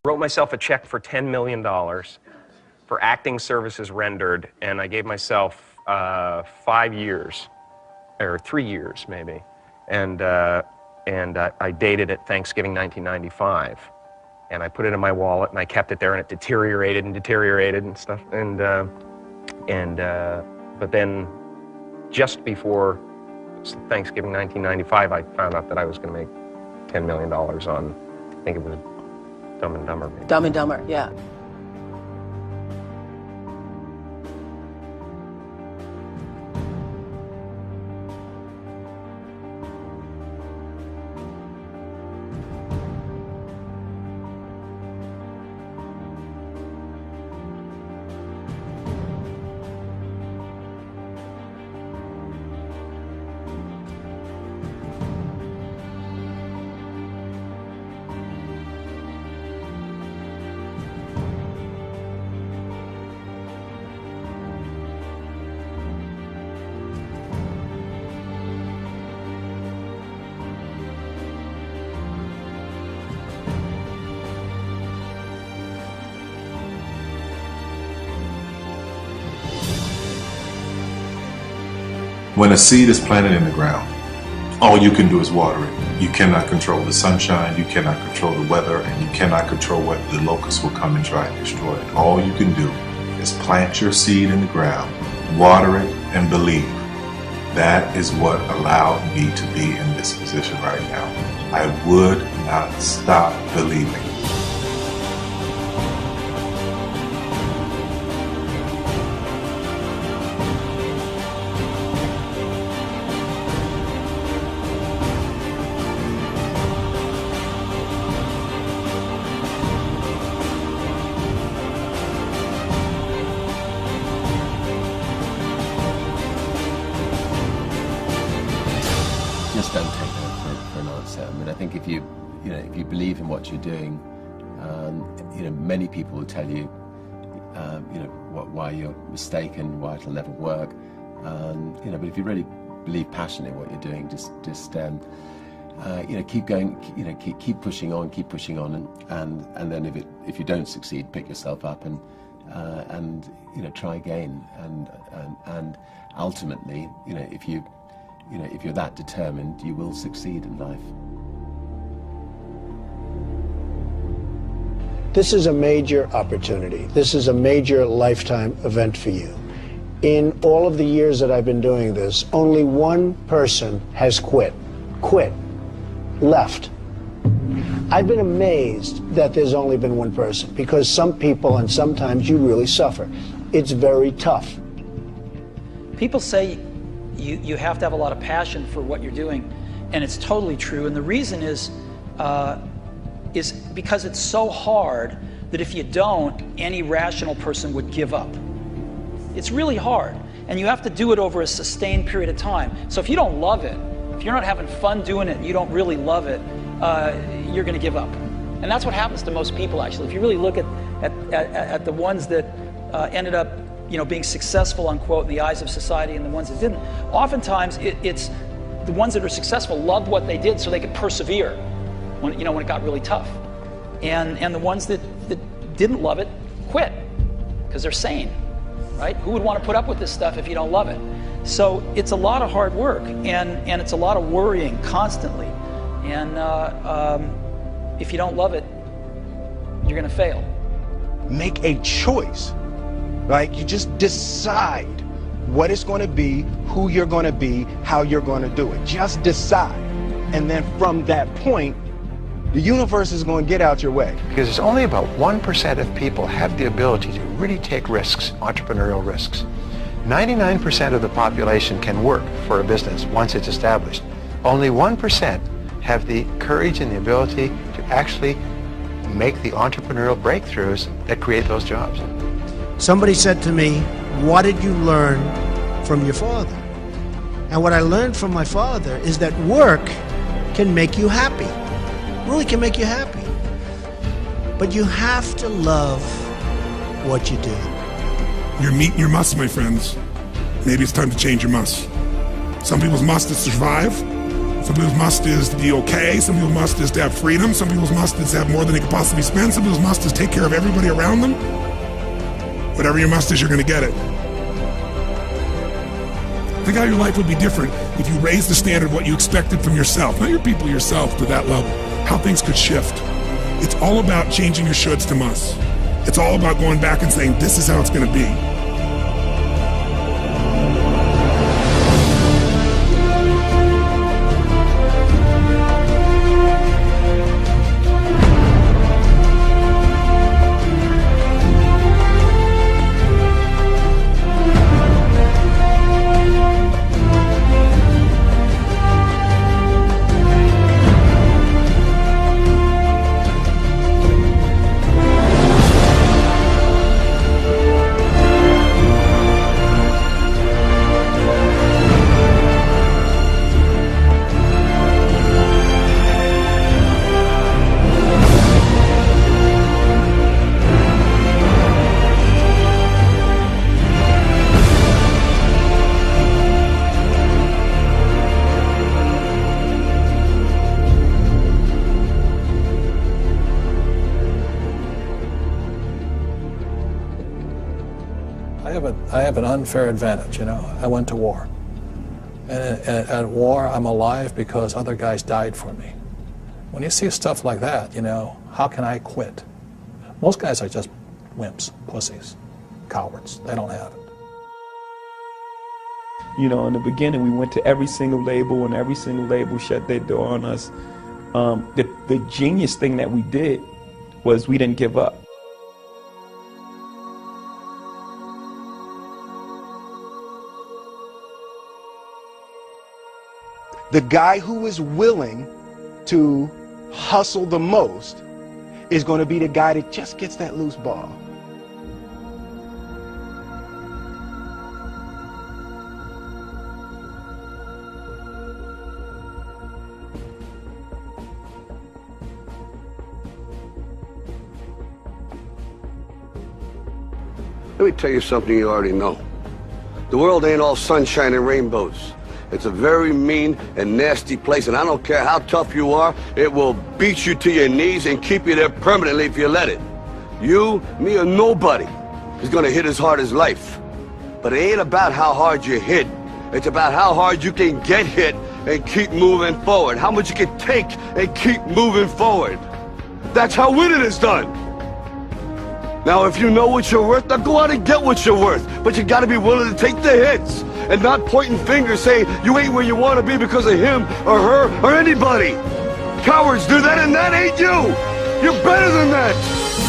Wrote myself a check for $10 million for acting services rendered, and I gave myself 5 years, or 3 years maybe, and I dated it Thanksgiving 1995, and I put it in my wallet, and I kept it there, and it deteriorated and stuff, but then just before Thanksgiving 1995, I found out that I was going to make $10 million on, I think it was Dumb and Dumber. Maybe. Dumb and Dumber, yeah. When a seed is planted in the ground, all you can do is water it. You cannot control the sunshine, you cannot control the weather, and you cannot control whether the locusts will come and try and destroy it. All you can do is plant your seed in the ground, water it, and believe. That is what allowed me to be in this position right now. I would not stop believing. Just don't take no for an answer. I mean, I think if you believe in what you're doing, many people will tell you, why you're mistaken, why it'll never work. But if you really believe passionately in what you're doing, just keep going, keep pushing on, and then if you don't succeed, pick yourself up and try again, and ultimately, if you're that determined, you will succeed in life. This is a major opportunity. This is a major lifetime event for you. In all of the years that I've been doing this, only one person has quit, left. I've been amazed that there's only been one person, because some people, and sometimes you really suffer. It's very tough. People say you have to have a lot of passion for what you're doing, and it's totally true. And the reason is because it's so hard that if you don't, any rational person would give up. It's really hard, and you have to do it over a sustained period of time. So if you don't love it, if you're not having fun doing it, and you don't really love it, you're going to give up. And that's what happens to most people, actually. If you really look at the ones that ended up being successful, unquote, in the eyes of society, and the ones that didn't, oftentimes it's the ones that are successful loved what they did so they could persevere when it got really tough. And the ones that didn't love it quit because they're sane, right? Who would want to put up with this stuff if you don't love it? So it's a lot of hard work, and it's a lot of worrying constantly. And if you don't love it, you're going to fail. Make a choice. Like, you just decide what it's going to be, who you're going to be, how you're going to do it. Just decide. And then from that point, the universe is going to get out your way. Because it's only about 1% of people have the ability to really take risks, entrepreneurial risks. 99% of the population can work for a business once it's established. Only 1% have the courage and the ability to actually make the entrepreneurial breakthroughs that create those jobs. Somebody said to me, what did you learn from your father? And what I learned from my father is that work can make you happy. Really can make you happy. But you have to love what you do. You're meeting your must, my friends. Maybe it's time to change your must. Some people's must is survive. Some people's must is to be okay. Some people's must is to have freedom. Some people's must is to have more than they could possibly spend. Some people's must is take care of everybody around them. Whatever your must is, you're going to get it. Think how your life would be different if you raised the standard of what you expected from yourself, not your people, yourself, to that level. How things could shift. It's all about changing your shoulds to musts. It's all about going back and saying, this is how it's going to be. I have an unfair advantage, you know. I went to war. And at war, I'm alive because other guys died for me. When you see stuff like that, you know, how can I quit? Most guys are just wimps, pussies, cowards. They don't have it. You know, in the beginning, we went to every single label, and every single label shut their door on us. The genius thing that we did was we didn't give up. The guy who is willing to hustle the most is going to be the guy that just gets that loose ball. Let me tell you something you already know. The world ain't all sunshine and rainbows. It's a very mean and nasty place, and I don't care how tough you are, it will beat you to your knees and keep you there permanently if you let it. You, me, or nobody is gonna hit as hard as life. But it ain't about how hard you hit. It's about how hard you can get hit and keep moving forward. How much you can take and keep moving forward. That's how winning is done. Now, if you know what you're worth, now go out and get what you're worth. But you gotta be willing to take the hits and not pointing fingers saying you ain't where you want to be because of him or her or anybody. Cowards do that, and that ain't you. You're better than that.